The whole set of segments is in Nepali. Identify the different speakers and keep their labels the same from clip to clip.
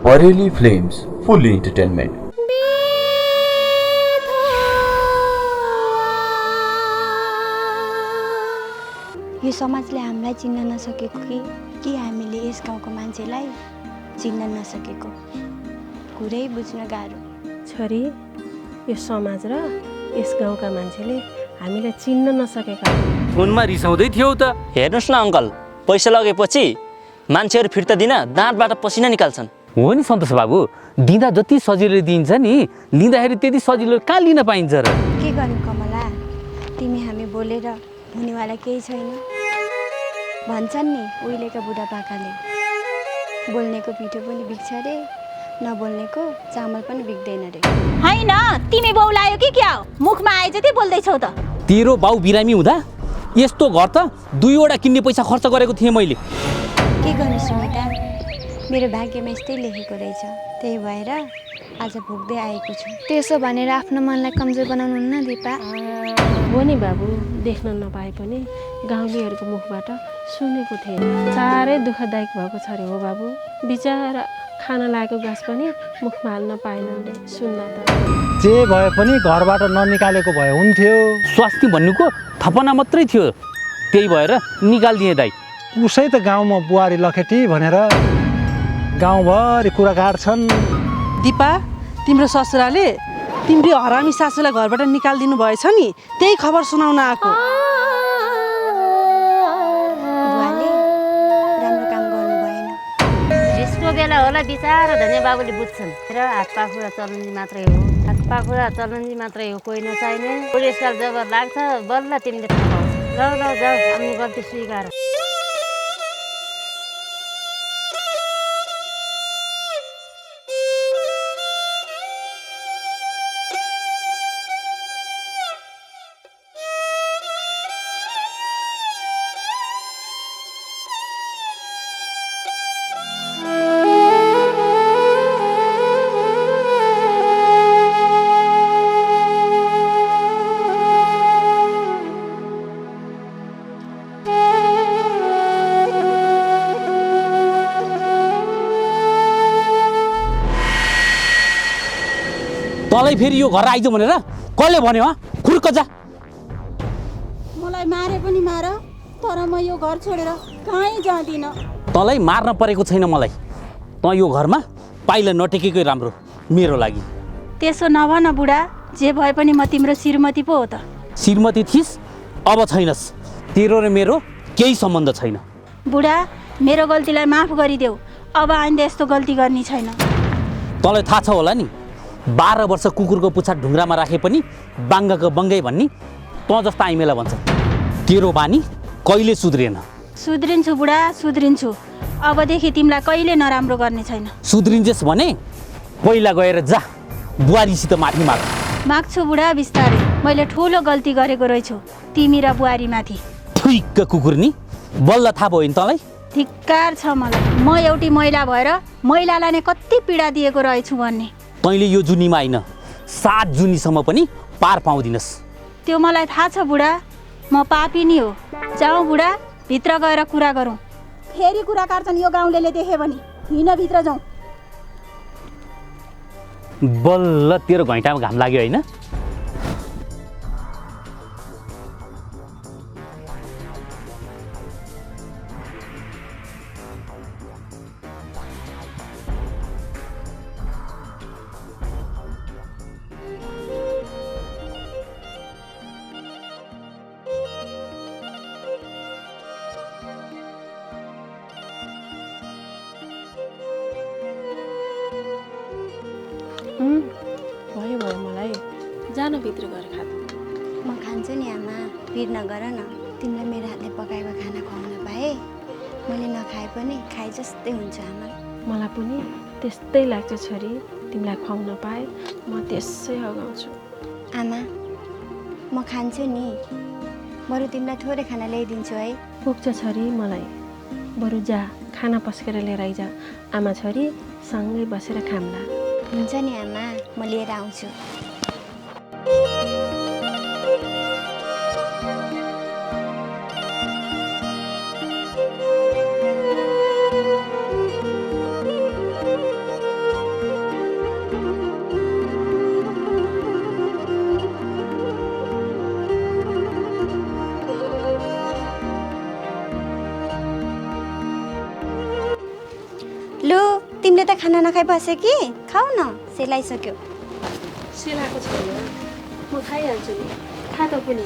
Speaker 1: Bareilly Flames, fully entertainment.
Speaker 2: यो समाजले हामीलाई चिन्न नसकेको कि हामीले यस गाउँको मान्छेलाई चिन्न नसकेको कुरै बुझ्न गाह्रो।
Speaker 3: छोरी, यो समाज र यस गाउँका मान्छेले हामीलाई चिन्न नसकेका
Speaker 4: फोनमा रिसाउँदै थियौ त।
Speaker 5: हेर्नुहोस् न अङ्कल, पैसा लगेपछि मान्छेहरू फिर्ता दिन दाँतबाट पसिना निकाल्छन्।
Speaker 4: हो नि सन्तोष बाबु, दिँदा जति सजिलो दिन्छ नि लिँदाखेरि त्यति सजिलो कहाँ लिन पाइन्छ र।
Speaker 2: के गर्नु कमला, तिमी हामी बोलेर हुनेवाला केही छैन। भन्छन् नि उहिलेका बुढापाकाले, बोल्नेको पिठो पनि बिग्छ रे, नबोल्नेको चामल पनि बिग्दैन रे।
Speaker 6: हैन, तिमी बौलायो कि क्या हो? मुखमा आए जति बोल्दैछौ त।
Speaker 4: तेरो बाउ बिरामी हुँदा यस्तो घर त 2वटा किन्ने पैसा खर्च गरेको थिएँ मैले।
Speaker 2: के गर्नु सुनिता, मेरो भाग्यमा यस्तै लेखेको रहेछ, त्यही भएर आज भोग्दै आएको छु। त्यसो भनेर आफ्नो मनलाई कमजोर बनाउनु हुन्न दिपा।
Speaker 3: हो नि बाबु, देख्न नपाए पनि गाउँलेहरूको मुखबाट सुनेको थिएँ। साह्रै दुःखदायक भएको छ रे हो बाबु। बिचारा खाना लागेको घाँस पनि मुखमा हाल्न पाएनन् रे, सुन्न त।
Speaker 7: जे भए पनि घरबाट ननिकालेको भए हुन्थ्यो।
Speaker 4: स्वास्नी भन्नुको थपना मात्रै थियो, त्यही भएर निकालिदिएँ दाइ।
Speaker 7: उसै त गाउँमा बुहारी लखेटी भनेर गाउँभरि कुरा काट्छन्।
Speaker 8: दिपा, तिम्रो ससुराले तिम्रो हरामी सासूलाई घरबाट निकालिदिनु भएछ नि, त्यही खबर सुनाउन आएको।
Speaker 2: बुवाले राम्रो काम गर्नु भएन।
Speaker 9: रिसको बेला होला, बिचारा धन्य बाबुले बुझ्छन्। र हात पाखुरा चलन्जी मात्रै हो, हात पाखुरा चलन्जी मात्रै हो, कोही नचाहिने। पुलिसकाल जब लाग्छ बल्ल तिमीले थाहा पाउँछ। जाऊ ल जाऊ, आफ्नो गल्ती स्वीकार।
Speaker 4: तँलाई फेरि यो घर आइज भनेर कसले भन्यो? खुर्क जा।
Speaker 6: मलाई मारे पनि मार, तर म यो घर छोडेर कहीँ जाँदिन।
Speaker 4: तँलाई मार्न परेको छैन मलाई। तँ यो घरमा पाइला नटेकेकै राम्रो मेरो लागि।
Speaker 6: त्यसो नभन बुढा, जे भए पनि म तिम्रो श्रीमती पो हो त।
Speaker 4: श्रीमती थिइस्, अब छैनस्। तेरो र मेरो केही सम्बन्ध छैन।
Speaker 6: बुढा, मेरो गल्तीलाई माफ गरिदेऊ, अब आइन्दा यस्तो गल्ती गर्ने छैन।
Speaker 4: तँलाई थाहा छ होला नि, 12 वर्ष कुकुरको पुच्छा ढुङ्ग्रामा राखे पनि बाङ्गाको बङ्गै भन्ने तँ जस्ता आइमेला भन्छ। तेरो बानी कहिले सुध्रिएन।
Speaker 6: सुध्रिन्छु बुढा, सुध्रिन्छु। अबदेखि तिमीलाई कहिले नराम्रो गर्ने छैन।
Speaker 4: सुध्रिन्छेस् भने पहिला गएर जा बुहारीसित माफी माग।
Speaker 6: माग्छु बुढा, बिस्तारै। मैले ठुलो गल्ती गरेको रहेछु तिमी र बुहारीमाथि।
Speaker 4: ठिक्क कुकुरनी, बल्ल थाहा भयो नि तँलाई।
Speaker 6: धिक्कार छ मलाई, म एउटी महिला भएर महिलालाई नै कति पीडा दिएको रहेछु भन्ने।
Speaker 4: तैँले यो जुनीमा होइन 7 जुनीसम्म पनि पार पाउँदिनस्।
Speaker 6: त्यो मलाई थाहा छ बुढा, म पापी नि हो। जाउँ बुढा, भित्र गएर कुरा गरौँ। फेरि कुरा काट्छन् यो गाउँलेले देखे भने। हिँड भित्र जाउँ।
Speaker 4: बल्ल तेरो घैँटामा घाम लाग्यो होइन?
Speaker 3: भयो भयो, मलाई जान भित्र गएर खा।
Speaker 2: म खान्छु नि आमा, पिर नगर न। तिमीलाई मेरो हातले पकाएको खाना खुवाउन पाए मैले नखाए पनि खाए जस्तै हुन्छ आमा।
Speaker 3: मलाई पनि त्यस्तै लाग्छ छोरी, तिमीलाई खुवाउन पाए म त्यसै अगाउँछु।
Speaker 2: आमा, म खान्छु नि, बरु तिमीलाई थोरै खाना ल्याइदिन्छु है।
Speaker 3: पुग्छ छोरी मलाई, बरु जा खाना पस्केर लिएर आइज। आमा छोरी सँगै बसेर खाम्ला।
Speaker 2: हुन्छ नि आमा, म लिएर आउँछु। तिमीले त खाना नखाइ बसे कि खाऊ न सेलाइसक्यो
Speaker 3: सेलाएको छैन म खाइहाल्छु नि खा त पनि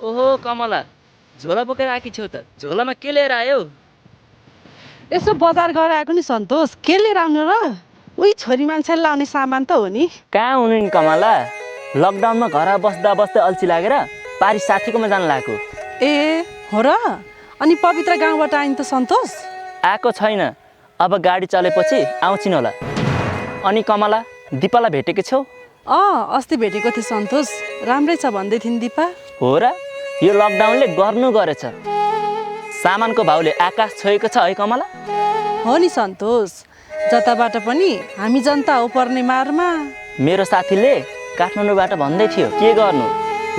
Speaker 5: ओहो कमला झोला बोकेर आएकी छौ त झोलामा के लिएर आयो
Speaker 8: यसो बजार गएर आएको नि सन्तोष के लिएर आउनु र उही छोरी मान्छेले लाउने सामान त हो नि
Speaker 5: कहाँ हुनु नि कमला लकडाउनमा घर बस्दा बस्दै अल्छी लागेर पारी साथीकोमा जान लागेको
Speaker 8: ए हो र अनि पवित्र गाउँबाट आइन त सन्तोष
Speaker 5: आएको छैन अब गाडी चलेपछि आउँछिन् होला अनि कमला दिपालाई भेटेको छौ
Speaker 8: अस्ति भेटेको थिएँ सन्तोष राम्रै छ भन्दै थिइन् दिपा
Speaker 5: हो र यो लकडाउनले गर्नु गरेछ सामानको भाउले आकाश छोएको छ है कमला
Speaker 8: हो नि सन्तोष जताबाट पनि हामी जनता हो पर्ने मारमा
Speaker 5: मेरो साथीले काठमाडौँबाट भन्दै थियो के गर्नु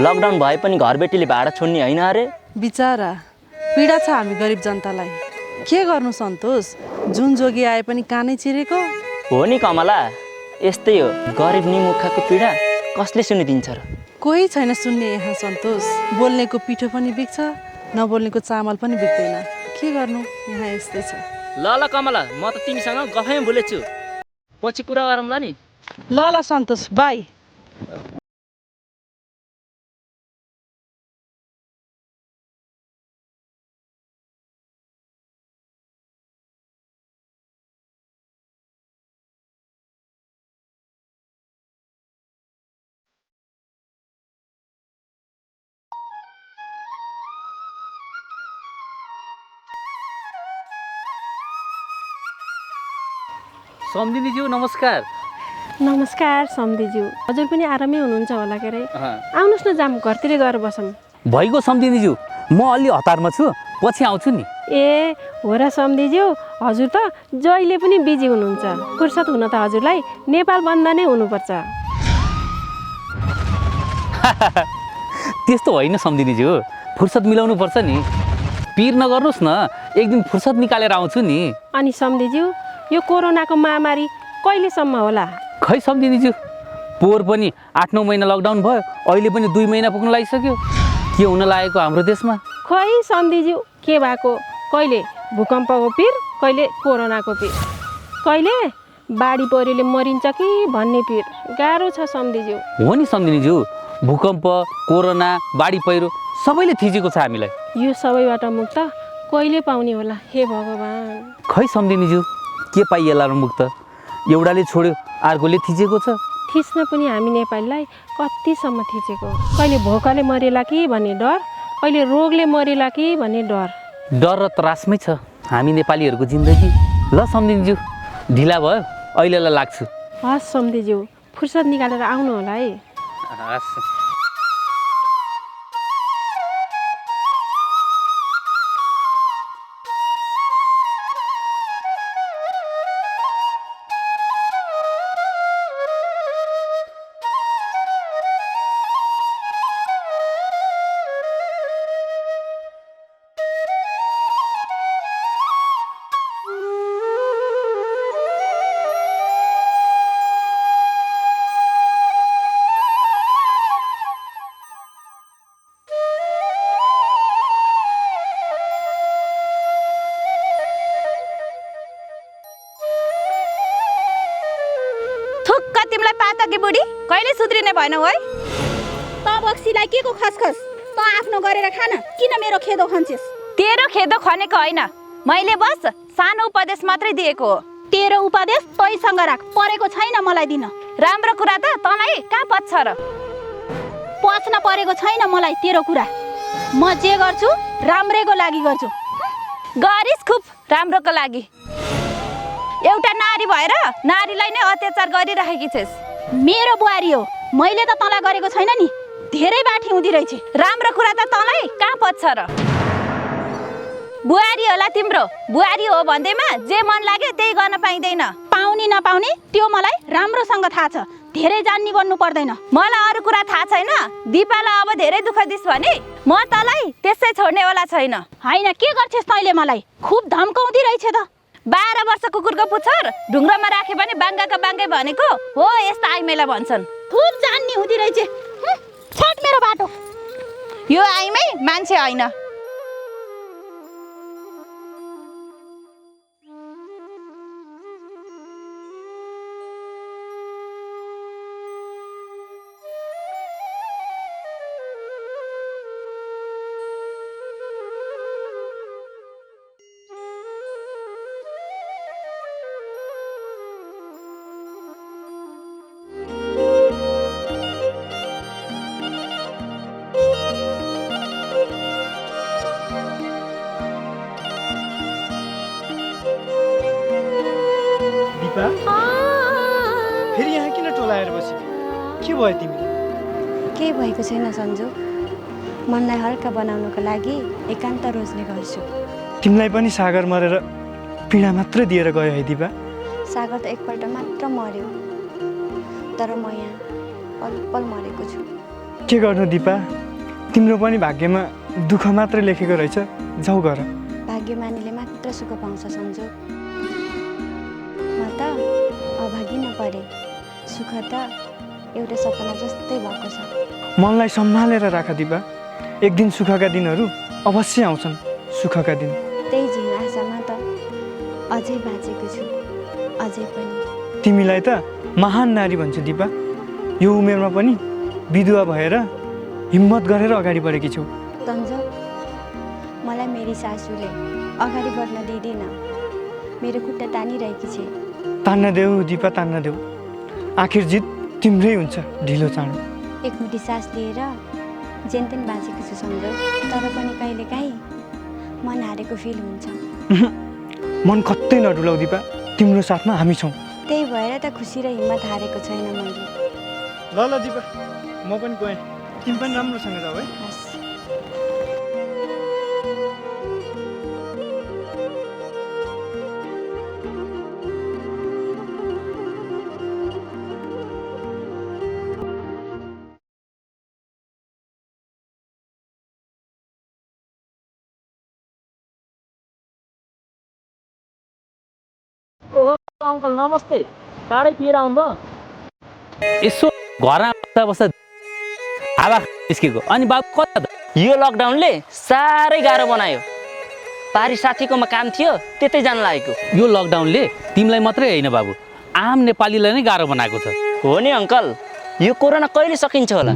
Speaker 5: लकडाउन भए पनि घरबेटीले भाडा छोड्ने होइन अरे
Speaker 8: बिचारा पीडा छ हामी गरिब जनतालाई के गर्नु सन्तोष जुन जोगी आए पनि कानै चिरेको
Speaker 5: हो नि कमला यस्तै हो गरिब निमुखाको पीडा कसले सुनिदिन्छ र
Speaker 8: कोही छैन सुन्ने यहाँ सन्तोष बोल्नेको पिठो पनि बिग्छ नबोल्नेको चामल पनि बिग्दैन के गर्नु यहाँ यस्तै छ
Speaker 5: ल ल कमला म त तिमीसँग गफैमा बोलेछु पछि कुरा गरौँला नि
Speaker 8: ल ल सन्तोष बाई
Speaker 4: सम्धिनीज्यू नमस्कार
Speaker 3: नमस्कार सम्धिज्यू हजुर पनि आरामै हुनुहुन्छ होला के अरे आउनुहोस् न जाम घरतिरै गएर बसौँ
Speaker 4: भइगयो सम्धिनीज्यू म अलि हतारमा छु पछि आउँछु नि
Speaker 3: ए हो र सम्धिज्यू हजुर त जहिले पनि बिजी हुनुहुन्छ फुर्सद हुन त हजुरलाई नेपाल बन्द नै हुनुपर्छ
Speaker 4: त्यस्तो होइन सम्धिनीज्यू फुर्सद मिलाउनु पर्छ नि पिर नगर्नुहोस् न एक दिन फुर्सद निकालेर आउँछु नि
Speaker 3: अनि सम्धिज्यू यो कोरोनाको महामारी कहिलेसम्म होला
Speaker 4: खै सम्धिनीज्यू पोहोर पनि 8-9 महिना लकडाउन भयो अहिले पनि 2 महिना पुग्न लागिसक्यो के हुन लागेको हाम्रो देशमा
Speaker 3: खै सम्धिज्यू के भएको कहिले भूकम्पको पिर कहिले कोरोनाको पिर कहिले बाढी पहिरोले मरिन्छ कि भन्ने पिर गाह्रो छ सम्धिज्यू
Speaker 4: हो नि सम्धिनीज्यू भूकम्प कोरोना बाढी पहिरो सबैले थिचेको छ हामीलाई
Speaker 3: यो सबैबाट मुक्त कहिले पाउने होला हे भगवान्
Speaker 4: खै सम्धिनीज्यू के पाइएला र मुक्त एउटाले छोड्यो अर्कोले थिचेको छ
Speaker 3: थिच्न पनि हामी नेपालीलाई कतिसम्म थिचेको कहिले भोकले मरेला कि भन्ने डर कहिले रोगले मरेला कि भन्ने डर
Speaker 4: डर र त्रासमै छ हामी नेपालीहरूको जिन्दगी ल सम्धिनीज्यू ढिला भयो अहिलेलाई लाग्छु
Speaker 3: हस् सम्धिज्यू फुर्सद निकालेर आउनु होला है
Speaker 4: हस्
Speaker 6: तिमीलाई पाता कि बुढी कहिले सुध्रिने भएन है त बक्सीलाई के को खसखस त आफ्नो गरेर खान किन मेरो खेदो खन्छेस तेरो खेदो खनेको होइन मैले बस सानो उपदेश मात्रै दिएको हो तेरो उपदेश तैसँग राख परेको छैन मलाई दिन राम्रो कुरा त तँलाई कहाँ पच्छ र पच्न परेको छैन मलाई तेरो कुरा म जे गर्छु राम्रैको लागि गर्छु गरिस् खुब राम्रोको लागि एउटा नारी भएर नारीलाई नै अत्याचार गरिराखेकी छेस मेरो बुहारी हो मैले त तँलाई गरेको छैन नि धेरै बाठी हुँदी रहेछ। राम्रो कुरा त तँलाई कहाँ पच्छ र? बुहारी होला तिम्रो, बुहारी हो भन्दैमा जे मन लाग्यो त्यही गर्न पाइँदैन। पाउने नपाउने त्यो मलाई राम्रोसँग थाहा छ। धेरै जान्नी बन्नु पर्दैन। मलाई अरू कुरा थाहा छैन। दिपालाई अब धेरै दुःख दिस् भने म तँलाई त्यसै छोड्नेवाला छैन। होइन के गर्छस् तैँले मलाई? खुब धम्काउँदी रहेछ त। 12 वर्ष कुकुरको पुच्छर ढुङ्ग्रामा राखे पनि बाङ्गाका बाङ्गै भनेको हो। यस्ता आइमेला भन्छन्। खुब जान्नी हुँदी रहेछ। छट मेरो बाटो। यो आइमै मान्छे होइन।
Speaker 10: फेरि यहाँ किन टोलाएर बसी? के भयो तिमीलाई?
Speaker 2: केही भएको छैन सन्जु। मनलाई हल्का बनाउनको लागि एकान्त रोज्ने गर्छु।
Speaker 10: तिमीलाई पनि सागर मरेर पीडा मात्र दिएर गयो है दिपा?
Speaker 2: सागर त एकपल्ट मात्र मर्यो, तर म यहाँ पल पल मरेको छु।
Speaker 10: के गर्नु दिपा, तिम्रो पनि भाग्यमा दुःख मात्र लेखेको रहेछ। जाऊ घर।
Speaker 2: भाग्यमानीले मात्र सुख पाउँछ सन्जु। म त अभागी नपरे। सुख त एउटा सपना जस्तै भएको छ।
Speaker 10: मनलाई सम्हालेर राख दिपा। एक दिन सुखका दिनहरू अवश्य आउँछन्। सुखका दिन
Speaker 2: त्यही झिन आशामा त अझै बाँचेको छु। अझै पनि
Speaker 10: तिमीलाई त महान नारी भन्छु दिपा। यो उमेरमा पनि विधवा भएर हिम्मत गरेर अगाडि बढेकी छौ।
Speaker 2: सन्जु, मलाई मेरी सासूले अगाडि बढ्न दिँदिन। मेरो खुट्टा तानिरहेकी छे।
Speaker 10: तान्न देऊ दिपा, तान्न देऊ। आखिर जित तिम्रै हुन्छ ढिलो चाँडो।
Speaker 2: एकमुठी सास लिएर जेनतेन बाँचेको छु सन्जु। तर पनि कहिलेकाहीँ मन हारेको फिल हुन्छ।
Speaker 10: मन कतै नडुलाउ दिपा, तिम्रो साथमा हामी छौँ।
Speaker 2: त्यही भएर त खुसी र हिम्मत हारेको छैन मैले।
Speaker 10: ल ल दिपा, म पनि गएँ। तिमी पनि राम्रोसँग जाऊ है।
Speaker 2: हस्।
Speaker 5: अङ्कल नमस्ते। टाढै पिएर आउनु
Speaker 4: यसो घरमा बस्दा बस्दा हावा निस्केको। अनि बाबु कता त?
Speaker 5: यो लकडाउनले साह्रै गाह्रो बनायो। पारी साथीकोमा काम थियो, त्यतै जान लागेको।
Speaker 4: यो लकडाउनले तिमीलाई मात्रै होइन बाबु, आम नेपालीलाई नै गाह्रो बनाएको छ।
Speaker 5: हो नि अङ्कल, यो कोरोना कहिले सकिन्छ होला?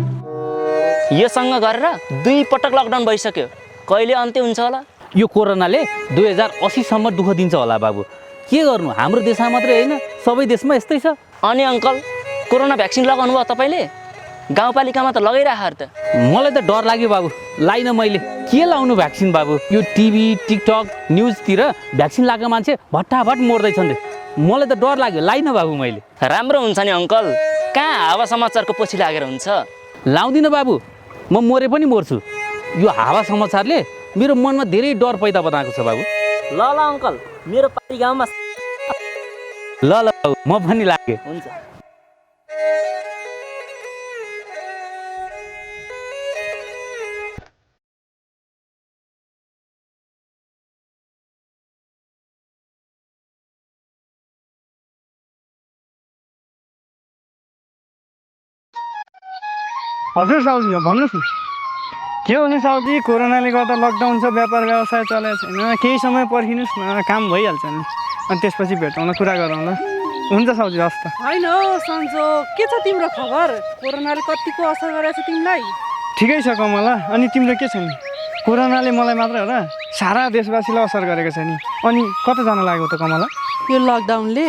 Speaker 5: योसँग गरेर 2 पटक लकडाउन भइसक्यो। कहिले अन्त्य हुन्छ होला?
Speaker 4: यो कोरोनाले 2080 सम्म दुःख दिन्छ होला बाबु। के गर्नु, हाम्रो देशमा मात्रै होइन सबै देशमा यस्तै छ।
Speaker 5: अनि अङ्कल, कोरोना भ्याक्सिन लगाउनु भयो तपाईँले? गाउँपालिकामा त लगाइराखेर त।
Speaker 4: मलाई त डर लाग्यो बाबु, लाइन मैले। के लाउनु भ्याक्सिन बाबु? यो टिभी टिकटक न्युजतिर भ्याक्सिन लगाएको मान्छे भट्टाभट मर्दैछन् रे। मलाई त डर लाग्यो, लाइन बाबु मैले।
Speaker 5: राम्रो हुन्छ नि अङ्कल, कहाँ हावा समाचारको पछि लागेर हुन्छ।
Speaker 4: लाउँदिनँ बाबु, म मरे पनि मर्छु। यो हावा समाचारले मेरो मनमा धेरै डर पैदा बनाएको छ बाबु।
Speaker 5: ल ल अङ्कल, मेरो पारी गाउँमा
Speaker 4: ल ल बाबु, म पनि लागेँ।
Speaker 5: हुन्छ।
Speaker 10: हजुर साउजी, भन्नुहोस् न। के हो नि साउजी, कोरोनाले गर्दा लकडाउन छ, व्यापार व्यवसाय चलेको छैन। केही समय पर्खिनुहोस् न, काम भइहाल्छ नि। अनि त्यसपछि भेटौँला, कुरा गरौँला। हुन्छ साउजी, हस् त।
Speaker 8: होइन सन्जो, के छ तिम्रो खबर? कोरोनाले कतिको असर गरेको छ तिमीलाई?
Speaker 10: ठिकै छ कमला। अनि तिम्रो के छ नि? कोरोनाले मलाई मात्र हो र, सारा देशवासीलाई असर गरेको छ नि। अनि कता जान लाग्यो त कमला?
Speaker 8: यो लकडाउनले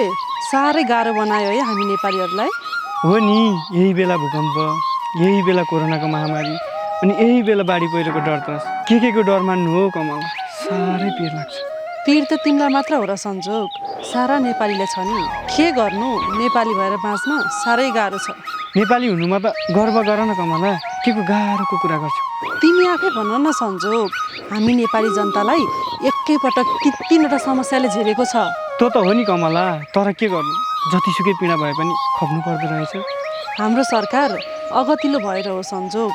Speaker 8: साह्रै गाह्रो बनायो है हामी नेपालीहरूलाई।
Speaker 10: हो नि, यही बेला भूकम्प, यही बेला कोरोनाको महामारी, अनि यही बेला बाढी पहिरोको डर त्रास। के को डर मान्नु हो कमला? साह्रै पिर लाग्छ।
Speaker 8: पिर त तिमीलाई मात्र हो र सन्जोग, सारा नेपालीले छ नि। के गर्नु, नेपाली भएर बाँच्न साह्रै गाह्रो छ।
Speaker 10: नेपाली हुनुमा त गर्व गर न कमला। के को गाह्रोको कुरा गर्छु?
Speaker 8: तिमी आफै भन न सन्जोग, हामी नेपाली जनतालाई एकैपटक तीनवटा समस्याले झेलेको छ।
Speaker 10: त्यो त हो नि कमला, तर के गर्नु, जतिसुकै पीडा भए पनि खप्नु पर्दो रहेछ।
Speaker 8: हाम्रो सरकार अगतिलो भएर हो सन्जोग,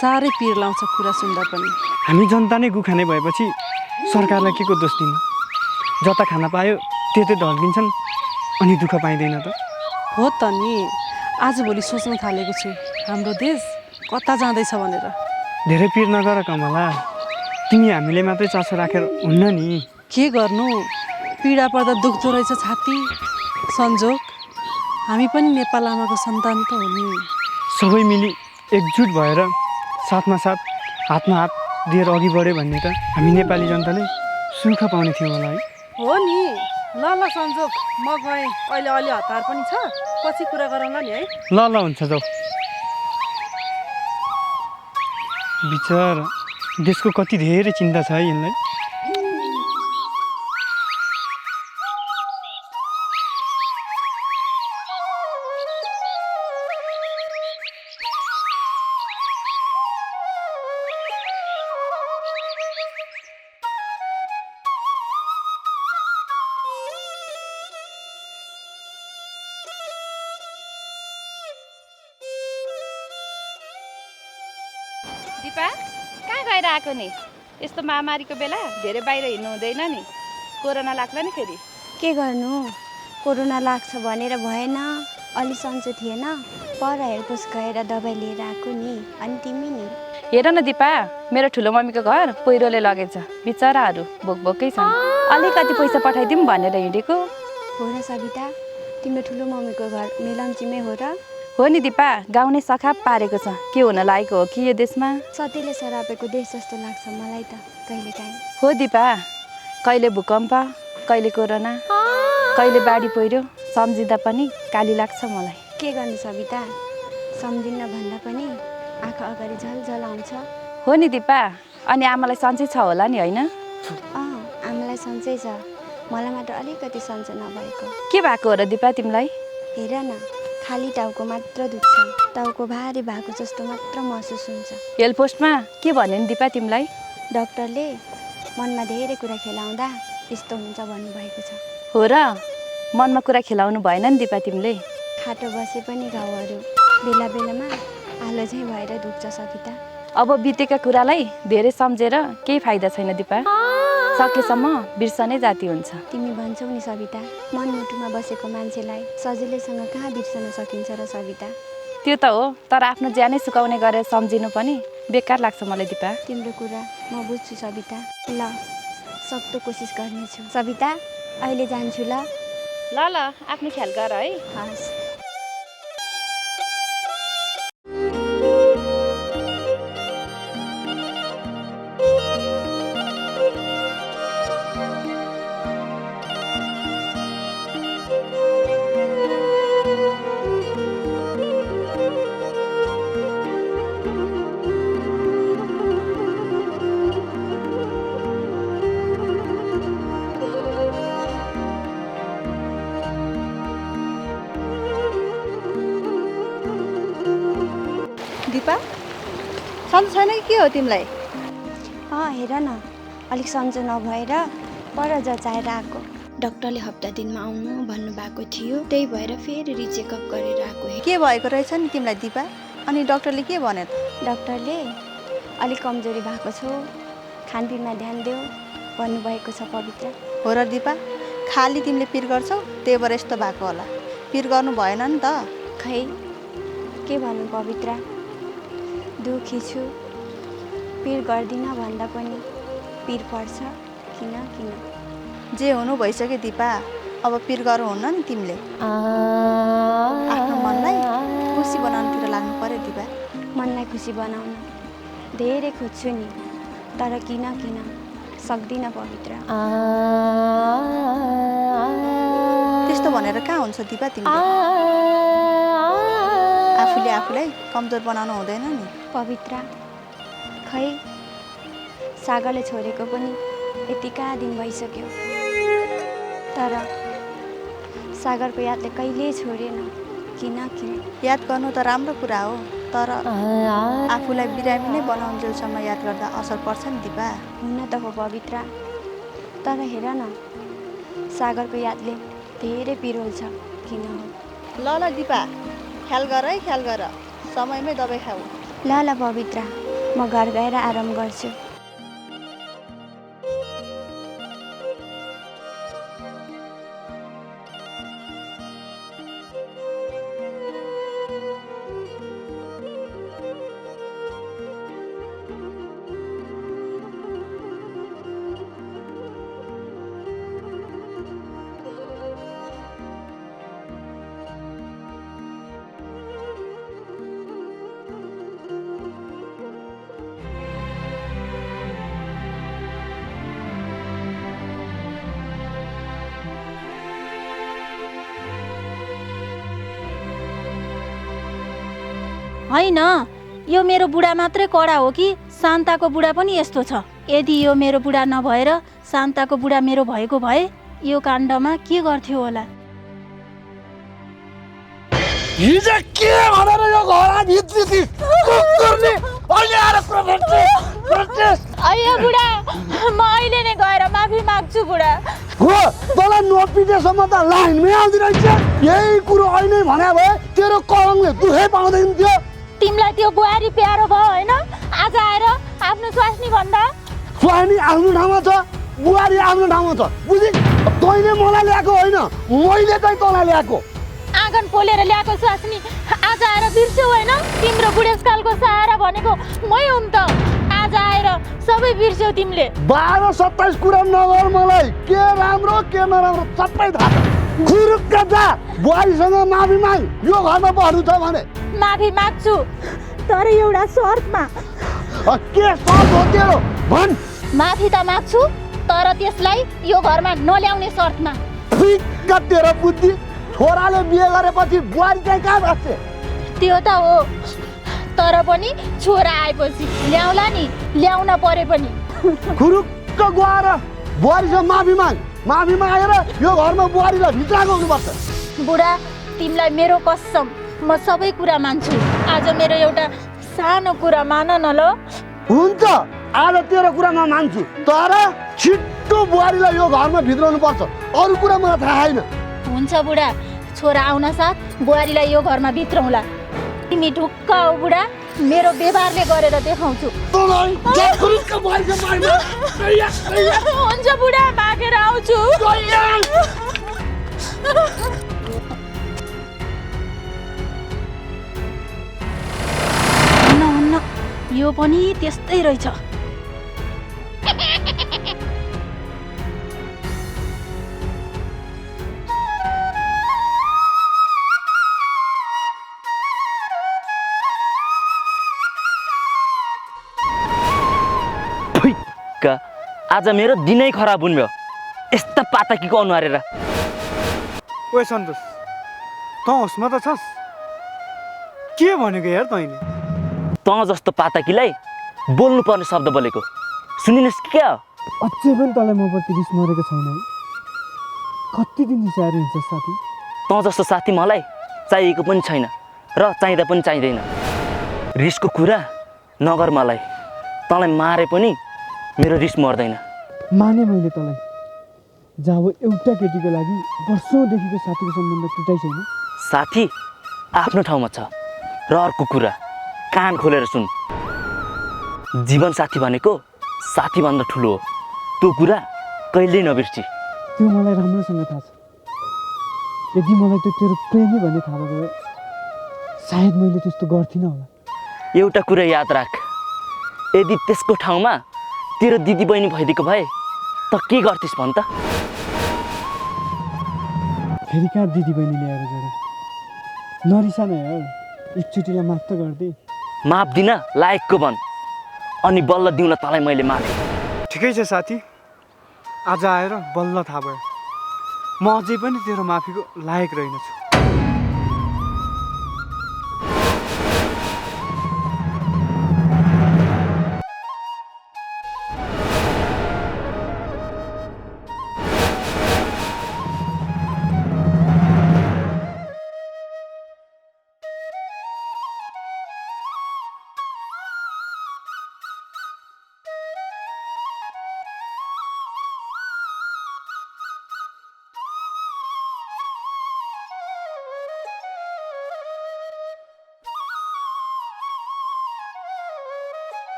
Speaker 8: साह्रै पिर लाउँछ कुरा सुन्दा पनि।
Speaker 10: हामी जनता नै गुखाने भएपछि सरकारलाई के को दोष दिनु? जता खाना पायो त्यतै ढल्किन्छन् अनि दुःख पाइँदैन त।
Speaker 8: हो त नि, आजभोलि सोच्न थालेको छु हाम्रो देश कता जाँदैछ भनेर।
Speaker 10: धेरै पिर नगर कमला, तिमी हामीले मात्रै चासो राखेर हुन्न नि।
Speaker 8: के गर्नु, पीडा पर्दा दुख्दो रहेछ छाती। सन्जोग, हामी पनि नेपाल आमाको सन्तान त हो नि।
Speaker 10: सबै मिली एकजुट भएर साथमा साथ हातमा हात दिएर अघि बढ्यो भन्ने त हामी नेपाली जनताले सुख पाउने थियौँ होला है।
Speaker 8: हो नि। ल ल सन्जोग, म गएँ, अहिले अलि हतार पनि छ, पछि कुरा गरौँला नि है।
Speaker 10: ल ल हुन्छ जाऊ। विचार देशको कति धेरै चिन्ता छ है यिनलाई।
Speaker 6: दिपा कहाँ गएर आएको नि? यस्तो महामारीको बेला धेरै बाहिर हिँड्नु हुँदैन नि, कोरोना लाग्ला नि फेरि।
Speaker 2: के गर्नु, कोरोना लाग्छ भनेर भएन, अलि सन्चो थिएन, पर हेरकोस गएर दबाई लिएर आएको नि। अनि तिमी नि?
Speaker 6: हेर न दिपा, मेरो ठुलो मम्मीको घर पहिरोले लगेछ, बिचराहरू भोकभोकै छन्, अलिकति पैसा पठाइदिउँ भनेर हिँडेको।
Speaker 2: हो र सविता, तिम्रो ठुलो मम्मीको घर मेलम्चीमै हो र?
Speaker 6: हो नि दिपा, गाउँ नै सखाप पारेको छ, के हुन लागेको हो कि यो देशमा।
Speaker 2: सतीले सरापेको देश जस्तो लाग्छ मलाई त कहिलेकाहीँ।
Speaker 6: हो दिपा, कहिले भूकम्प, कहिले कोरोना, कहिले बाढी पहिरो, सम्झिँदा पनि काली लाग्छ मलाई।
Speaker 2: के गर्नु सविता, सम्झिन्न भन्दा पनि आँखा अगाडि झलझल आउँछ।
Speaker 6: हो नि दिपा, अनि आमालाई सन्चै छ होला नि होइन?
Speaker 2: आमालाई सन्चै छ, मलाई मात्र अलिकति सन्चो नभएको।
Speaker 6: के भएको हो र दिपा तिमीलाई?
Speaker 2: हेर न, खाली टाउको मात्र दुख्छ, टाउको भारी भएको जस्तो मात्र महसुस हुन्छ।
Speaker 6: हेल्थ पोस्टमा के भन्यो नि दिपा तिमीलाई?
Speaker 2: डाक्टरले मनमा धेरै कुरा खेलाउँदा यस्तो हुन्छ भन्नुभएको छ।
Speaker 6: हो र, मनमा कुरा खेलाउनु भएन नि दिपा तिमीले?
Speaker 2: खाटो बसे पनि घाउहरू बेला बेलामा आलो झैँ भएर दुख्छ सविता।
Speaker 6: अब बितेका कुरालाई धेरै सम्झेर केही फाइदा छैन दिपा, सकेसम्म बिर्सनै जाति हुन्छ।
Speaker 2: तिमी भन्छौ नि सविता, मनमुटुमा बसेको मान्छेलाई सजिलैसँग कहाँ बिर्सन सकिन्छ र सविता?
Speaker 6: त्यो त हो, तर आफ्नो ज्यानै सुकाउने गरेर सम्झिनु पनि बेकार लाग्छ मलाई दिपा।
Speaker 2: तिम्रो कुरा म बुझ्छु सविता, ल सक्दो कोसिस गर्नेछु सविता। अहिले जान्छु ल।
Speaker 6: ल ल, आफ्नो ख्याल गर है।
Speaker 2: हस्।
Speaker 8: दिपा, सन्चो छैन कि के हो तिमीलाई?
Speaker 2: हेर न, अलिक सन्चो नभएर पर जचाएर आएको। डाक्टरले हप्ता दिनमा आउनु भन्नुभएको थियो, त्यही भएर फेरि रिचेकअप गरेर आएको।
Speaker 8: के भएको रहेछ नि तिमीलाई दिपा? अनि डाक्टरले के भन्यो त?
Speaker 2: डाक्टरले अलिक कमजोरी भएको छौ, खानपिनमा ध्यान देऊ भन्नुभएको छ पवित्र।
Speaker 8: हो र दिपा, खाली तिमीले पिर गर्छौ, त्यही भएर यस्तो भएको होला। पिर गर्नु भएन नि त।
Speaker 2: खै के भन्नु पवित्र, दुखी छु, पिर गर्दिनँ भन्दा पनि पिर पर्छ, किन किन?
Speaker 8: जे हुनु भइसक्यो दिपा, अब पिर गर्नु हुन्न नि तिमीले। आफ्नो मनलाई खुसी बनाउनुतिर लाग्नु पर्यो दिपा।
Speaker 2: मनलाई खुसी बनाउन धेरै खोज्छु नि, तर किन किन सक्दिनँ पवित्र।
Speaker 8: त्यस्तो भनेर कहाँ हुन्छ दिपा तिमीले? आफूले आफूलाई कमजोर बनाउनु हुँदैन नि
Speaker 2: पवित्र। खै सागरले छोडेको पनि यतिका दिन भइसक्यो, तर सागरको यादले कहिल्यै छोडेन, किन किन?
Speaker 8: याद गर्नु त राम्रो कुरा हो, तर आफूलाई बिरामी नै बनाउन्जेलसम्म याद गर्दा असर पर्छ नि दिपा।
Speaker 2: हुन त हो पवित्र, तर हेर न सागरको यादले धेरै पिरोल छ किन हो।
Speaker 8: ल ल दिपा, ख्याल गर है, ख्याल गर, समयमै दबाई खाऊ।
Speaker 2: ल ल पवित्र, म घर गएर आराम गर्छु।
Speaker 6: होइन, यो मेरो बुढा मात्रै कडा हो कि शान्ताको बुढा पनि यस्तो छ? यदि यो मेरो बुढा नभएर शान्ताको बुढा मेरो भएको भए यो काण्डमा के गर्थ्यो होला?
Speaker 7: हिजो के भनेर यो घर भित्री कुकुरले अहिले आएर प्रोटेस्ट
Speaker 6: अయ్యో बुढा, म अहिले नै गएर माफी माग्छु बुढा।
Speaker 7: हो तँलाई नपिटेसम्म त लाइनमै आउँदैन रहेछ। यही कुरो अहिले भने भए तेरो कलङले दुखै पाउँदैन थियो।
Speaker 6: तिमीलाई त्यो बुहारी प्यारो भयो होइन? आज आएर आफ्नो स्वास्नी भन्दा
Speaker 7: स्वास्नी आफ्नो ठाउँमा छ, बुहारी आफ्नो ठाउँमा छ, बुझि? तैँले मलाई ल्याएको होइन, मैले चाहिँ तँलाई ल्याएको।
Speaker 6: आँगन पोलेर ल्याएको स्वास्नी आज आएर बिर्स्यौ होइन? तिम्रो बुढेसकालको सहारा भनेको मै हुँ त। आज आएर सबै बिर्स्यौ तिमीले।
Speaker 7: 12-27 कुरा नगर, मलाई के राम्रो के नराम्रो सबै थाहा छ। खुरुक्क जा, बुहारीसँग माफी माग, यो घरमा बस्नु छ भने।
Speaker 6: माफी माग्छु, तर एउटा शर्तमा।
Speaker 7: के शर्त हो तेरो भन्?
Speaker 6: माफी त माग्छु, तर त्यसलाई यो घरमा नल्याउने शर्तमा।
Speaker 7: ठिक्क तेरो बुद्धि। छोराले बिहे गरेपछि बुहारी चाहिँ कहाँ बस्छ?
Speaker 6: त्यो त हो, तर पनि छोरा आएपछि ल्याउला नि, ल्याउन परे पनि।
Speaker 7: खुरुक्क गएर बुहारीसँग माफी माग, माफी मागेर यो घरमा बुहारीलाई भित्र गर्नुपर्छ।
Speaker 6: बुढा, तिमीलाई मेरो कसम, म सबै कुरा मान्छु। आज मेरो एउटा सानो कुरा मान न ल।
Speaker 7: हुन्छ, आज तेरो कुरा म मान्छु, तर छिट्टो बुहारीलाई यो घरमा भित्राउनु पर्छ। अरू कुरा मलाई थाहा छैन।
Speaker 6: हुन्छ बुढा, छोरा आउन साथ बुहारीलाई यो घरमा भित्रौँला। तिमी ढुक्क हो बुढा, मेरो व्यवहारले गरेर देखाउँछु। हुन्छ बुढा, मागेर आउँछु। हुन्न, यो पनि त्यस्तै रहेछ।
Speaker 5: आज मेरो दिनै खराब हुन्भयो, यस्ता पातकीको अनुहार हेरेर।
Speaker 10: ओए सन्तोष, तँ होसमा त छस्? के भनेको यार तैँले?
Speaker 5: तँ जस्तो पातकीलाई बोल्नुपर्ने शब्द बोलेको सुनिनुहोस् कि क्या?
Speaker 10: अझै पनि तँलाई म प्रति रिस मरेको छैन है? कति दिन रिसाएर हिँड्छस् साथी?
Speaker 5: तँ जस्तो साथी मलाई चाहिएको पनि छैन र चाहिँदा पनि चाहिँदैन। रिसको कुरा नगर मलाई, तँलाई मारे पनि मेरो रिस मर्दैन।
Speaker 10: माने मैले तँलाई, जब एउटा केटीको लागि वर्षौँदेखिको साथीको सम्बन्ध टुटाइ छैन।
Speaker 5: साथी आफ्नो ठाउँमा छ, र अर्को कुरा कान खोलेर सुन, जीवन साथी भनेको साथीभन्दा ठुलो हो। त्यो कुरा कहिल्यै नबिर्सी।
Speaker 10: त्यो मलाई राम्रोसँग थाहा छ। यदि मलाई त्यो तेरो प्रेमी भन्ने थाहा भएको भए सायद मैले त्यस्तो गर्थिनँ होला।
Speaker 5: एउटा कुरा याद राख, यदि त्यसको ठाउँमा तेरो दिदी बहिनी भइदिएको भए त के गर्थिस् भन् त?
Speaker 10: फेरि कहाँ दिदी बहिनी ल्याएर जोडे? नरिसा न यार, एकचोटिलाई माफ त गरिदे।
Speaker 5: माफ दिन लायकको बन, अनि बल्ल दिउँला तँलाई मैले माफी।
Speaker 10: ठिकै छ साथी, आज आएर बल्ल थाहा भयो म अझै पनि तेरो माफीको लायक रहेनछु।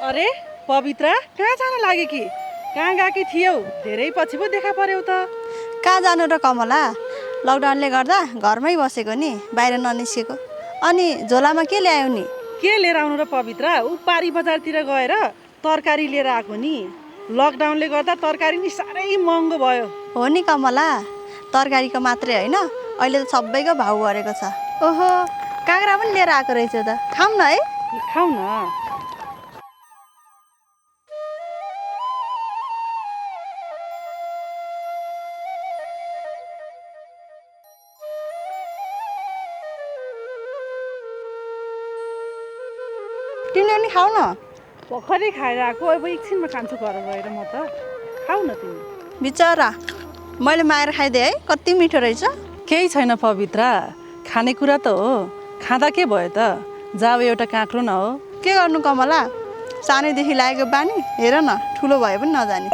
Speaker 11: अरे पवित्र कहाँ जान लाग्यो कि कहाँ गएकी थियौ धेरै पछि पो देखा पर्यौ त
Speaker 8: कहाँ जानु र कमला लकडाउनले गर्दा घरमै बसेको नि बाहिर ननिस्केको अनि झोलामा के ल्यायौ नि
Speaker 11: के लिएर आउनु र पवित्र ऊ पारी बजारतिर गएर तरकारी लिएर आएको नि लकडाउनले गर्दा तरकारी नि साह्रै महँगो भयो
Speaker 8: हो नि कमला तरकारीको मात्रै होइन अहिले त सबैको भाउ बढेको छ ओहो काँक्रा पनि लिएर आएको रहेछ त खाऊँ न है
Speaker 11: खाऊ न
Speaker 8: तिमीले पनि खाऊ न
Speaker 11: भर्खरै खाएर आएको अब एकछिनमा खान्छु घर गएर म त खाऊ न तिमी
Speaker 8: बिचरा मैले मागेर खाइदिएँ है कति मिठो रहेछ
Speaker 11: केही छैन पवित्र खानेकुरा त हो खाँदा के भयो त जाब एउटा काँक्रो न हो
Speaker 8: के गर्नु कमला सानैदेखि लागेको बानी हेर न ठुलो भए पनि नजाने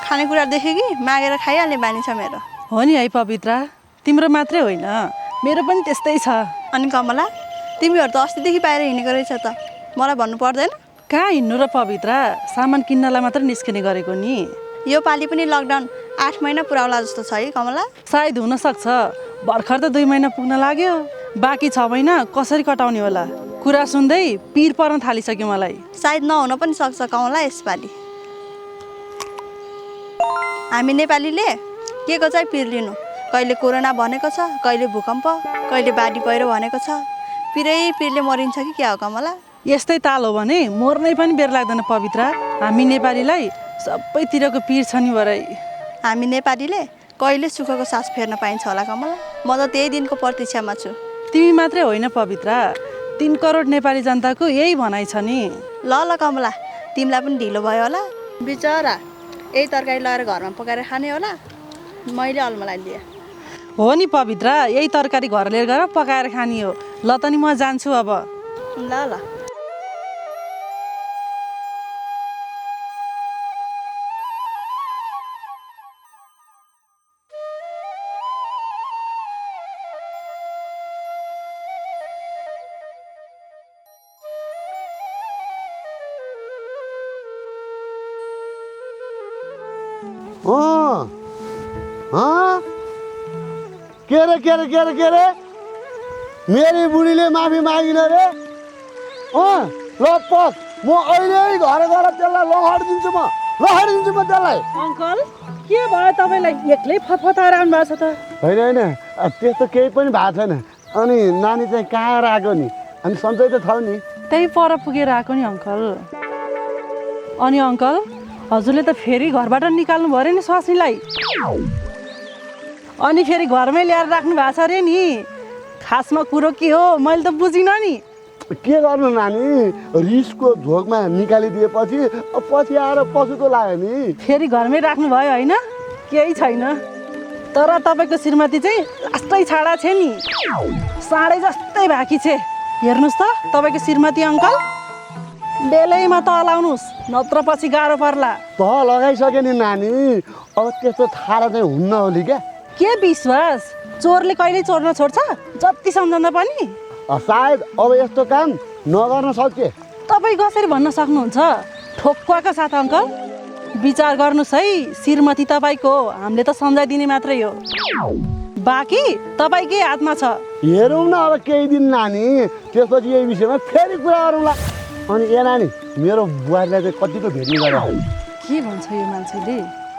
Speaker 8: खानेकुरा देखेँ कि मागेर खाइहाल्ने बानी छ मेरो
Speaker 11: हो नि है पवित्र तिम्रो मात्रै होइन मेरो पनि त्यस्तै छ
Speaker 8: अनि कमला तिमीहरू त अस्तिदेखि बाहिर हिँडेको रहेछ त मलाई भन्नु पर्दैन
Speaker 11: कहाँ हिँड्नु र पवित्र सामान किन्नलाई मात्र निस्किने गरेको नि
Speaker 8: यो पालि पनि लकडाउन 8 महिना पुऱ्याउला जस्तो छ है कमला
Speaker 11: सायद हुनसक्छ भर्खर त 2 महिना पुग्न लाग्यो बाँकी 6 महिना कसरी कटाउने होला कुरा सुन्दै पिर पर्न थालिसक्यो मलाई
Speaker 8: सायद नहुन पनि सक्छ कमला यसपालि हामी नेपालीले के को चाहिँ पिर लिनु कहिले कोरोना भनेको छ कहिले भूकम्प कहिले बाढी पहिरो भनेको छ पिरले मरिन्छ कि क्या हो कमला
Speaker 11: यस्तै ताल हो भने मर्नै पनि बेर लाग्दैन पवित्र हामी नेपालीलाई सबैतिरको पिर छ नि भरै
Speaker 8: हामी नेपालीले कहिले सुखको सास फेर्न पाइन्छ होला कमला म त त्यही दिनको प्रतीक्षामा छु
Speaker 11: तिमी मात्रै होइन पवित्र 3 करोड नेपाली जनताको यही भनाइ छ नि
Speaker 8: ल कमला तिमीलाई पनि ढिलो भयो होला बिचरा यही तरकारी लगाएर घरमा पकाएर खाने होला मैले अलमलाई दिएँ
Speaker 11: हो नि पवित्र यही तरकारी घर लिएर गएर पकाएर खाने हो ल त नि म जान्छु अब
Speaker 8: ल
Speaker 7: के रे मेरी बुढीले माफी मागिन रे ल पस म अहिले घर गएर त्यसलाई लहडिदिन्छु म त्यसलाई
Speaker 11: अङ्कल के भयो तपाईँलाई एक्लै फतफताएर आउनु भएको छ त
Speaker 7: होइन त्यस्तो केही पनि भएको छैन अनि नानी चाहिँ कहाँ आएको नि अनि सन्चै त छ नि
Speaker 11: त्यही पर पुगेर आएको नि अङ्कल अनि अङ्कल हजुरले त फेरि घरबाट निकाल्नु भयो नि स्वास्नीलाई अनि फेरि घरमै ल्याएर राख्नु भएको छ अरे नि खासमा कुरो के हो मैले त बुझिनँ नि
Speaker 7: के गर्नु नानी रिसको झोकमा निकालिदिएपछि पछि आएर पशुको लाग्यो नि
Speaker 11: फेरि घरमै राख्नु भयो होइन केही छैन तर तपाईँको श्रीमती चाहिँ लास्टै छाडा छ नि साँडै जस्तै भाकी छ हेर्नुहोस् त तपाईँको श्रीमती अङ्कल बेलैमा त लाउनुहोस् नत्र पछि गाह्रो पर्ला
Speaker 7: त लगाइसक्यो नि नानी अब त्यस्तो छाडा चाहिँ हुन्न होली क्या
Speaker 11: के विश्वास चोरले कहिले चोर्न छोड्छ जति सम्झँदा पनि
Speaker 7: सायद अब यस्तो काम नगर्न सक्छ
Speaker 11: तपाईँ कसरी भन्न सक्नुहुन्छ ठोक्वाका साथ अङ्कल विचार गर्नुहोस् है श्रीमती तपाईँको हामीले त सम्झाइदिने मात्रै हो बाँकी तपाईँकै हातमा छ
Speaker 7: हेरौँ न अब केही दिन नानी त्यसपछि यही विषयमा फेरि कुरा गरौँला अनि ए नानी मेरो बुहारीलाई चाहिँ कतिको भेट्ने गरेर
Speaker 11: के भन्छ यो मान्छेले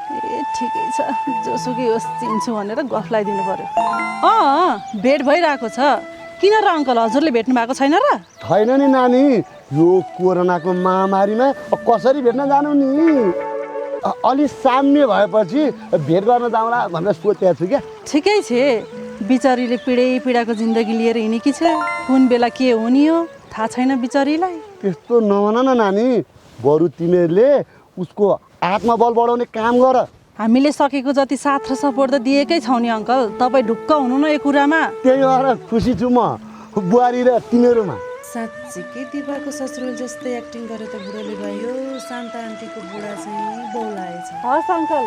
Speaker 11: ए ठिकै छ जोसुकै होस् चिन्छु भनेर गफ लगाइदिनु पर्यो भेट भइरहेको छ किन र अङ्कल हजुरले भेट्नु भएको छैन र
Speaker 7: छैन नि नानी यो कोरोनाको महामारीमा कसरी भेट्न जानु नि अलि साम्य भएपछि भेट गर्न जाउँला भनेर सोचेको छु क्या
Speaker 11: ठिकै छ बिचारीले पीडाको जिन्दगी लिएर हिँडेकी छ कुन बेला के हुने हो थाहा छैन बिचारीलाई
Speaker 7: त्यस्तो नभन न नानी बरु तिमीहरूले उसको आत्मबल बढाउने काम गर
Speaker 11: हामीले सकेको जति साथ र सपोर्ट त दिएकै छौँ नि अङ्कल तपाईँ ढुक्क हुनु न यो कुरामा
Speaker 7: त्यही भएर खुसी छु म बुहारी र तिमीहरूमा
Speaker 12: साँच्चीकै दिपाको ससुराल जस्तै एक्टिङ गरेर त बुढोले गयो शान्ता आन्टीको बुढा चाहिँ बोलाएछ
Speaker 11: हस् अङ्कल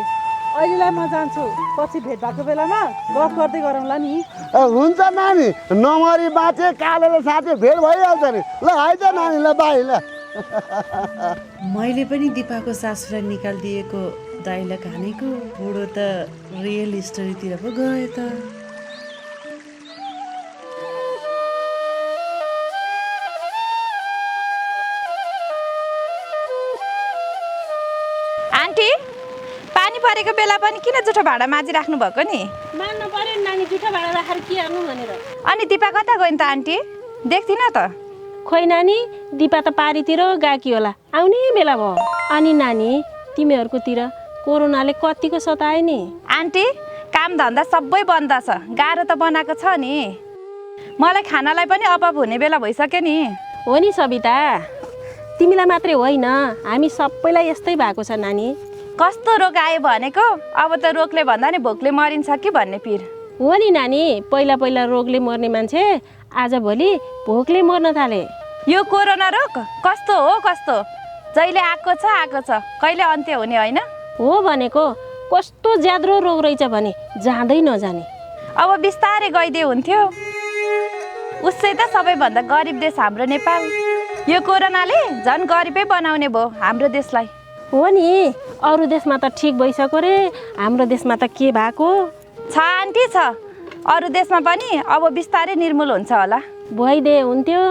Speaker 11: अहिलेलाई म जान्छु पछि भेट भएको बेलामा गफ गर्दै गरौँला नि
Speaker 7: हुन्छ नानी नमरी बाँचे कालेर साँचे भेट भइहाल्छ नि ल है त नानी ल बाई ल
Speaker 12: मैले पनि दिपाको सासुलाई निकालिदिएको डाइलग हानेको बुढो त रियल स्टोरीतिर पो गयो त।
Speaker 6: आन्टी पानी परेको बेला पनि किन जुठो भाँडा माझिराख्नु भएको नि?
Speaker 3: मान्नु पर्यो नि नानी, जुठो भाँडा राखेर के गर्नु भनेर।
Speaker 6: अनि दिपा कता गयो नि त आन्टी? देख्दिनँ त।
Speaker 3: खोइ नानी, दिपा त पारीतिर गएकी होला, आउने बेला भयो। अनि नानी तिमीहरूकोतिर कोरोनाले कतिको सतायो नि?
Speaker 6: आन्टी काम धन्दा सबै बन्द छ, गाह्रो त बनाएको छ नि। मलाई खानालाई पनि अभाव हुने बेला भइसक्यो नि।
Speaker 3: हो नि सबिता, तिमीलाई मात्रै होइन हामी सबैलाई यस्तै भएको छ नानी।
Speaker 6: कस्तो रोग आयो भनेको? अब त रोगले भन्दा नि भोकले मरिन्छ कि भन्ने पिर।
Speaker 3: हो नि नानी, पहिला पहिला रोगले मर्ने मान्छे आजभोलि भोकले मर्न थाले।
Speaker 6: यो कोरोना रोग कस्तो हो कस्तो, जहिले आएको छ कहिले अन्त्य हुने होइन।
Speaker 3: हो भनेको कस्तो ज्याद्रो रोग रहेछ भने जाँदै नजाने।
Speaker 6: अब बिस्तारै गइदिए हुन्थ्यो। उसै त सबैभन्दा गरिब देश हाम्रो नेपाल। यो कोरोनाले झन् गरिबै बनाउने भयो हाम्रो देशलाई।
Speaker 3: हो नि, अरू देशमा त ठिक भइसक्यो रे, हाम्रो देशमा त के भएको
Speaker 6: छ आन्टी छ। अरू देशमा पनि अब बिस्तारै निर्मूल हुन्छ होला।
Speaker 3: भइदिए हुन्थ्यो।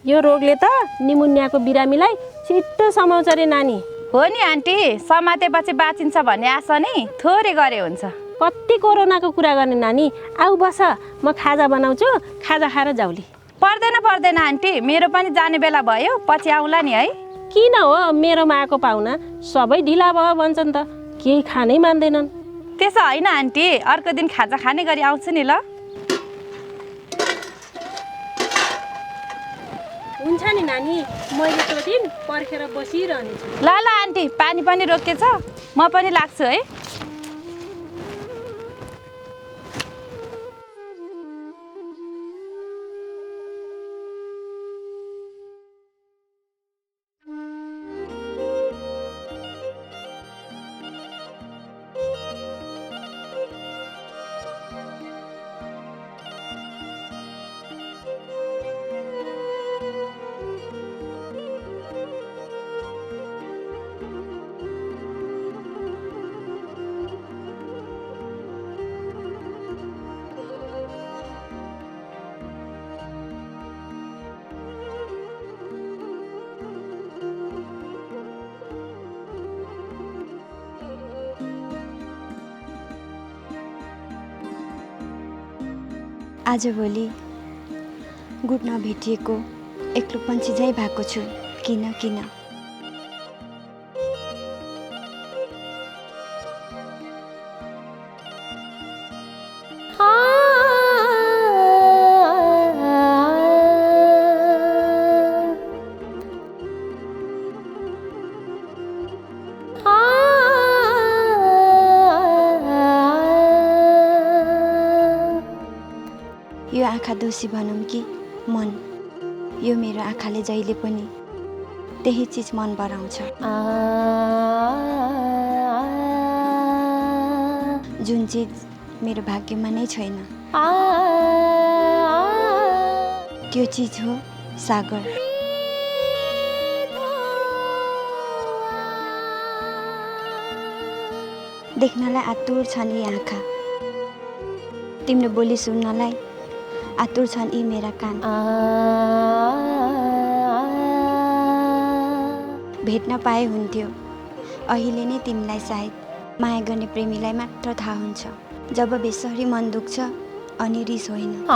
Speaker 3: यो रोगले त निमुनियाको बिरामीलाई छिट्टो समाउँछ रे नानी।
Speaker 6: हो नि आन्टी, समातेपछि बाँचिन्छ भन्ने आशा नै थोरै गरे हुन्छ।
Speaker 3: कति कोरोनाको कुरा गर्ने नानी। आऊ बस, म खाजा बनाउँछु, खाजा खाएर जाउली।
Speaker 6: पर्दैन आन्टी, मेरो पनि जाने बेला भयो, पछि आउँला नि है।
Speaker 3: किन हो, मेरोमा आएको पाहुना सबै ढिला भयो भन्छन् त, केही खानै मान्दैनन्।
Speaker 6: त्यसो होइन आन्टी, अर्को दिन खाजा खाने गरी आउँछु नि ल।
Speaker 3: हुन्छ नि नानी, मैले त्यो दिन पर्खेर बसिरहनेछु।
Speaker 6: ल आन्टी, पानी पनि रोकिएछ, म पनि लाग्छु है।
Speaker 2: आजभोलि गुड नभेटिएको एक्लोपन्छी झै भएको छु। किन यो आँखा दोषी भनौँ कि मन, यो मेरो आँखाले जहिले पनि त्यही चिज मन बराउँछ जुन चिज मेरो भाग्यमा नै छैन। त्यो चिज हो सागर। देख्नलाई आतुर छन् यी आँखा, तिम्रो बोली सुन्नलाई आतुर छन् यी मेरा कान। भेट्न पाए हुन्थ्यो अहिले नै तिमीलाई, सायद माया गर्ने प्रेमीलाई मात्र थाहा हुन्छ जब बेसरी मन दुख्छ अनि रिस होइन।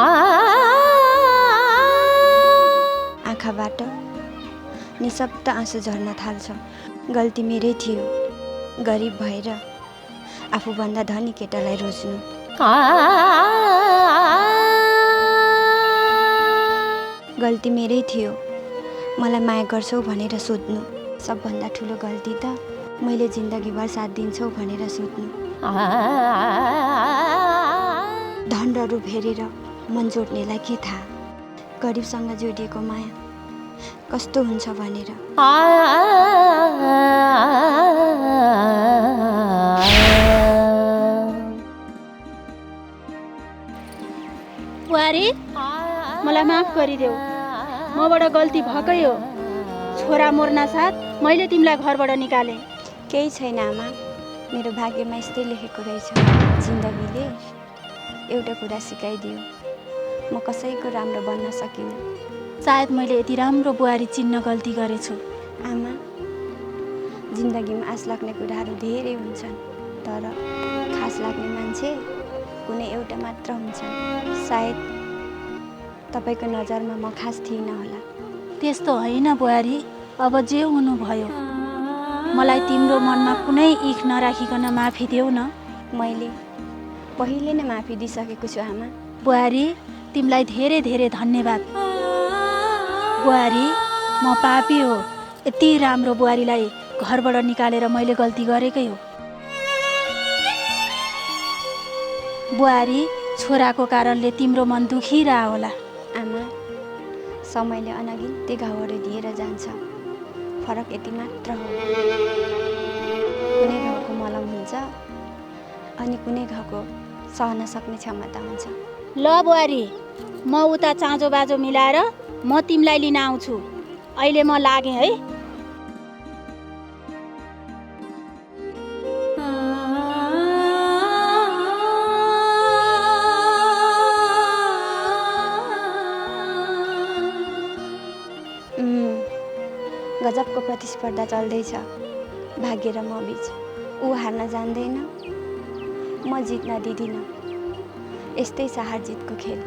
Speaker 2: आँखाबाट निशब्द आँसु झर्न थाल्छ। गल्ती मेरै थियो, गरिब भएर आफूभन्दा धनी केटालाई रोज्नु। गल्ती मेरै थियो, मलाई माया गर्छौ भनेर सोध्नु। सबभन्दा ठुलो गल्ती त मैले जिन्दगीभर साथ दिन्छौ भनेर सोध्नु। धन र रूप हेरेर मन जोड्नेलाई के थाहा गरिबसँग जोडिएको माया कस्तो हुन्छ भनेर।
Speaker 13: बुहारी, मलाई माफ गरिदेऊ, मबाट गल्ती भएकै हो,
Speaker 6: छोरा मर्ना साथ मैले तिमीलाई घरबाट निकालेँ।
Speaker 2: केही छैन आमा, मेरो भाग्यमा यस्तै लेखेको रहेछ। जिन्दगीले एउटा कुरा सिकाइदियो, म कसैको राम्रो बन्न सकिनँ।
Speaker 6: सायद मैले यति राम्रो बुहारी चिन्न गल्ती गरेछु।
Speaker 2: आमा, जिन्दगीमा आश लाग्ने कुराहरू धेरै हुन्छन्, तर खास लाग्ने मान्छे कुनै एउटा मात्र हुन्छन्। सायद तपाईँको नजरमा म खास थिइनँ होला।
Speaker 6: त्यस्तो होइन बुहारी, अब जे हुनु भयो। मलाई तिम्रो मनमा कुनै इख नराखिकन माफी देऊ न।
Speaker 2: मैले पहिले नै माफी दिइसकेको छु आमा।
Speaker 6: बुहारी, तिमीलाई धेरै धेरै धन्यवाद। बुहारी, म पापी हो। यति राम्रो बुहारीलाई घरबाट निकालेर मैले गल्ती गरेकै हो। बुहारी, छोराको कारणले तिम्रो मन दुखिरह होला।
Speaker 2: आमा, समयले अनगिन्ती घाउहरू दिएर जान्छ, फरक यति मात्र हो। कुनै घाउको मलम हुन्छ अनि कुनै घाउको सहन सक्ने क्षमता हुन्छ।
Speaker 6: ल बुहारी, म उता चाँजो बाजो मिलाएर म तिमीलाई लिन आउँछु। अहिले म लागेँ है।
Speaker 2: गजबको प्रतिस्पर्धा चल्दैछ भाग्य र म बिच। ऊ हार्न जान्दैन, म जित्न दिदिनँ। यस्तै छ हार जितको खेल।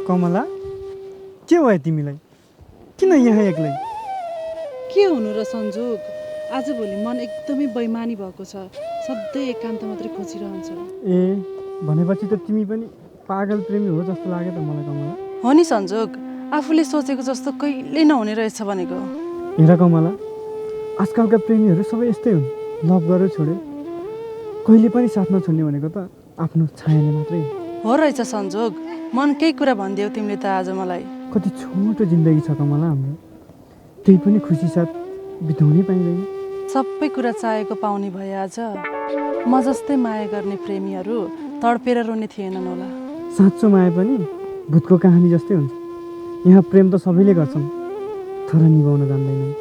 Speaker 10: कमला, के भयो तिमीलाई? किन यहाँ एक्लै?
Speaker 11: के हुनु र संजोग, आजभोलि मन एकदमै बेइमानी भएको छ। सधैँ एकान्त मात्रै खोजिरहन्छ।
Speaker 10: ए, भनेपछि त तिमी पनि पागल प्रेमी हो जस्तो लाग्यो त मलाई कमला।
Speaker 11: हो नि संजोग, आफूले सोचेको जस्तो कहिल्यै नहुने रहेछ भनेको।
Speaker 10: हेर कमला, आजकलका प्रेमीहरू सबै यस्तै हुन्। लभ गरेर छोड्यो, कहिले पनि साथ नछोड्ने भनेको त आफ्नो छायाले मात्रै
Speaker 11: हो रहेछ संजोग। मन केही कुरा भनिदेऊ तिमीले त आज मलाई।
Speaker 10: कति छोटो जिन्दगी छ कमला हाम्रो, त्यही पनि खुसी साथ बिताउनै पाइँदैन।
Speaker 11: सबै कुरा चाहेको पाउने भए आज म जस्तै माया गर्ने प्रेमीहरू तडपेर रोने थिएनन् होला।
Speaker 10: साँचो माया पनि भूतको कहानी जस्तै हुन्छ। यहाँ प्रेम त सबैले गर्छन्, तर निभाउन जान्दैनन्।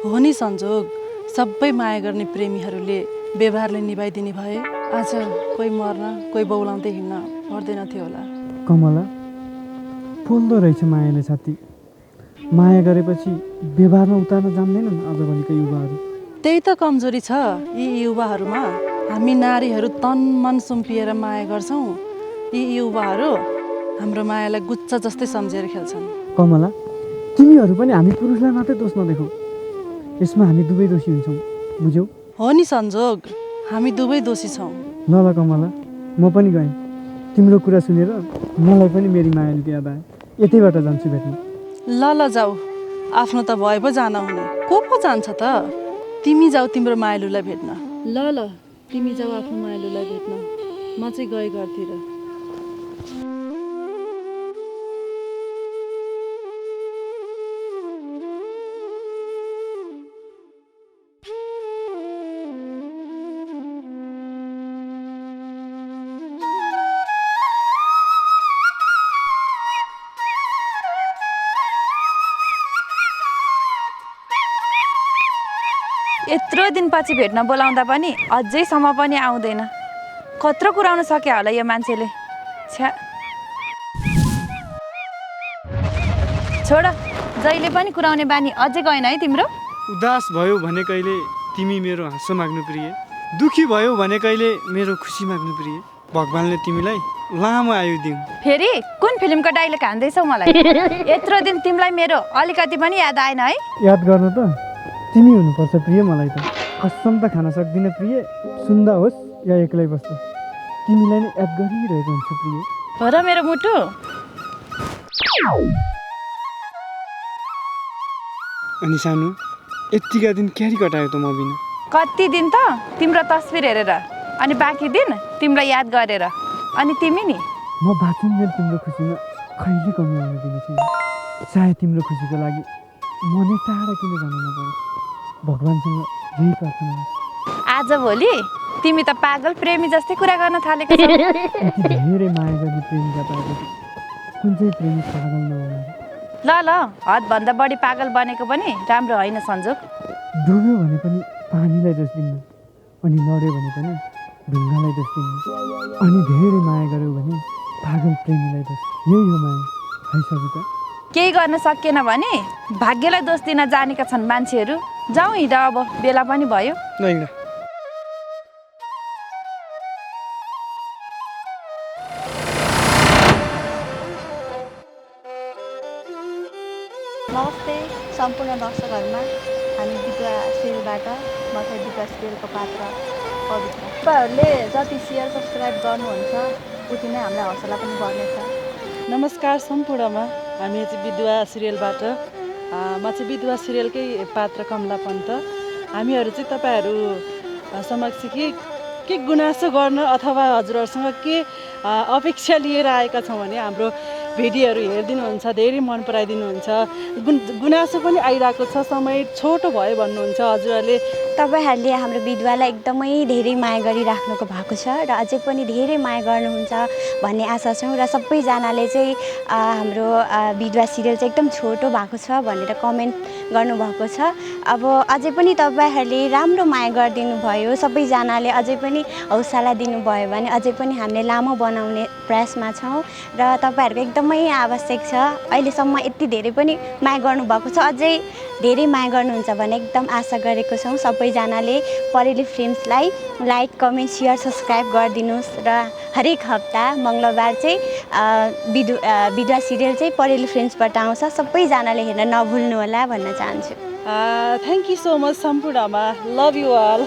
Speaker 11: हो नि संजोग, सबै माया गर्ने प्रेमीहरूले व्यवहारले निभाइदिने भए आज कोही मर्न, कोही बौलाउँदै हिँड्न पर्दैन थियो होला।
Speaker 10: कमला, बोल्दो रहेछ मायाले साथी। माया गरेपछि व्यवहारमा उतार्न जान्दैनन् आजभोलिका युवाहरू।
Speaker 11: त्यही त कमजोरी छ यी युवाहरूमा। हामी नारीहरू तन मन सुम्पिएर माया गर्छौँ, यी युवाहरू हाम्रो मायालाई गुच्चा जस्तै सम्झेर खेल्छन्।
Speaker 10: कमला, तिमीहरू पनि हामी पुरुषलाई मात्रै दोष नदेखौ, यसमा हामी दुवै दोषी हुन्छौँ, बुझ्यौ?
Speaker 11: हो नि संजोग, हामी दुवै दोषी छौँ।
Speaker 10: ल ल कमला, म पनि गएँ। तिम्रो कुरा सुनेर मलाई पनि मेरी मायालुको याद आयो। यतैबाट जान्छु भेट्न।
Speaker 11: ल ल जाऊ, आफ्नो त भए पो जान हुने, को पो जान्छ त? तिमी जाऊ तिम्रो मायालुलाई भेट्न। ल ल, तिमी जाऊ आफ्नो मायालुलाई भेट्न, म चाहिँ गएँ घरतिर।
Speaker 6: यत्रो दिनपछि भेट्न बोलाउँदा पनि अझैसम्म पनि आउँदैन। कत्रो कुराउन सक्यो होला यो मान्छेले। छ्या, छोड, जहिले पनि कुराउने बानी अझै गएन है तिम्रो।
Speaker 10: उदास भयो भने कहिले तिमी मेरो हाँसो माग्नु प्रिय, दुखी भयो भने कहिले मेरो खुसी माग्नु प्रिय। भगवान्ले तिमीलाई लामो आयु दिउँ।
Speaker 6: फेरि कुन फिल्मको डाइलग हान्दैछौ मलाई? यत्रो दिन तिमीलाई मेरो अलिकति पनि याद आएन है?
Speaker 10: याद गर्नु त तिमी हुनुपर्छ प्रिय। मलाई त कसम त खान सक्दिनँ प्रिय, सुन्दा होस् या एक्लै बस्दा तिमीलाई नै याद गरिरहेको हुन्छु प्रिय।
Speaker 6: हो र मेरो मुटु?
Speaker 10: अनि सानो, यतिका दिन क्यारी कटायो त म बिना?
Speaker 6: कति दिन त तिम्रो तस्बिर हेरेर, अनि बाँकी दिन तिमीलाई याद गरेर। अनि तिमी नि?
Speaker 10: म बाँचिन्जेल तिम्रो खुसीमा कहिले कमी आउन दिने छैन। सायद तिम्रो खुसीको लागि म नै टाढा किन जान नपरोस्, भगवान्सँग यही प्रार्थना गर्छु।
Speaker 6: आजभोलि तिमी त पागल प्रेमी जस्तै कुरा गर्न थालेको छौ।
Speaker 10: यति धेरै माया गर्ने प्रेमिका पाएपछि कुन चाहिँ प्रेमी पागल नहुने?
Speaker 6: ल हदभन्दा बढी पागल बनेको पनि राम्रो होइन सन्जोग।
Speaker 10: डुब्यो भने पनि पानीलाई दोष दिन्न, अनि लड्यो भने पनि ढुङ्गालाई दोष दिन्न, अनि धेरै माया गर्यो भने पागल प्रेमीलाई दोष। यही हो माया है सविता।
Speaker 6: केही गर्न सकिएन भने भाग्यलाई दोष दिन जानेका छन् मान्छेहरू। जाउँ हिँड, अब बेला पनि भयो।
Speaker 2: नमस्ते सम्पूर्ण दर्शकहरूमा, हामी विधवा सिरियलबाट म चाहिँ विधवा सिरियलको पात्र पवित्र। तपाईँहरूले जति सेयर सब्सक्राइब गर्नुहुन्छ उति नै हामीलाई हौसला पनि बढ्नेछ।
Speaker 11: नमस्कार सम्पूर्णमा, हामी चाहिँ विधवा सिरियलबाट म चाहिँ विधवा सिरियलकै पात्र कमला पन्त। हामीहरू चाहिँ तपाईँहरू समक्ष के गुनासो गर्न अथवा हजुरहरूसँग के अपेक्षा लिएर आएका छौँ भने हाम्रो भिडियोहरू हेरिदिनुहुन्छ, धेरै मन पराइदिनुहुन्छ। गुनासो पनि आइरहेको छ, समय छोटो भयो भन्नुहुन्छ हजुरहरूले।
Speaker 2: तपाईँहरूले हाम्रो विधवालाई एकदमै धेरै माया गरिराख्नुको भएको छ र अझै पनि धेरै माया गर्नुहुन्छ भन्ने आशा छौँ। र सबैजनाले चाहिँ हाम्रो विधवा सिरियल चाहिँ एकदम छोटो भएको छ भनेर कमेन्ट गर्नुभएको छ। अब अझै पनि तपाईँहरूले राम्रो माया गरिदिनु भयो, सबैजनाले अझै पनि हौसला दिनुभयो भने अझै पनि हामीले लामो बनाउने प्रयासमा छौँ र तपाईँहरूको एकदमै आवश्यक छ। अहिलेसम्म यति धेरै पनि माया गर्नुभएको छ, अझै धेरै माया गर्नुहुन्छ भने एकदम आशा गरेको छौँ। सबैजनाले परेली फिल्म्सलाई लाइक, कमेन्ट, सेयर, सब्सक्राइब गरिदिनुहोस् र हरेक हप्ता मङ्गलबार चाहिँ विधवा सिरियल चाहिँ परेली फिल्म्सबाट आउँछ। सबैजनाले हेर्न नभुल्नु होला भन्न चाहन्छु।
Speaker 11: थ्याङ्क यू सो मच सम्पूर्णमा। Love you all.